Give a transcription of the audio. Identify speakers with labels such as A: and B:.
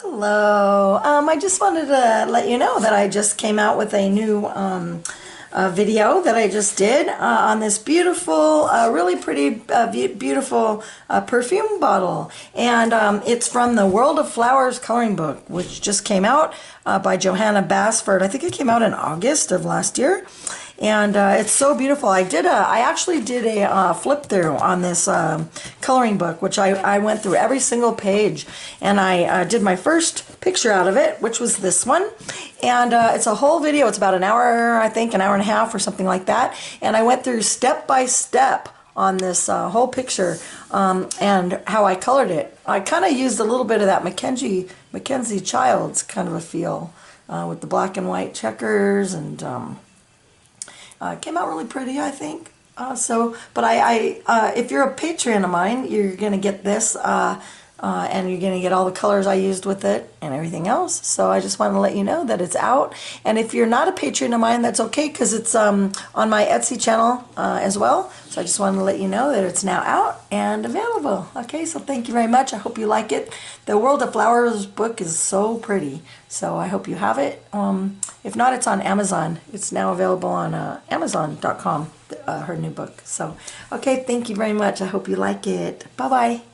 A: Hello. I just wanted to let you know that I just came out with a new video that I just did on this beautiful, really pretty, beautiful perfume bottle. And it's from the World of Flowers coloring book, which just came out by Johanna Basfords. I think it came out in August of last year. And it's so beautiful. I actually did a flip through on this coloring book, which I went through every single page, and I did my first picture out of it, which was this one. And it's a whole video. It's about an hour, I think, an hour and a half or something like that. And I went through step by step on this whole picture and how I colored it. I kind of used a little bit of that Mackenzie Childs kind of a feel with the black and white checkers, and it came out really pretty, I think. But if you're a Patreon of mine, you're going to get this, and you're going to get all the colors I used with it and everything else. So I just want to let you know that it's out. And if you're not a Patreon of mine, that's okay, because it's on my Etsy channel as well. So I just wanted to let you know that it's now out and available. Okay, so thank you very much. I hope you like it. The World of Flowers book is so pretty, so I hope you have it. If not, it's on Amazon. It's now available on Amazon.com, her new book. So, okay, thank you very much. I hope you like it. Bye-bye.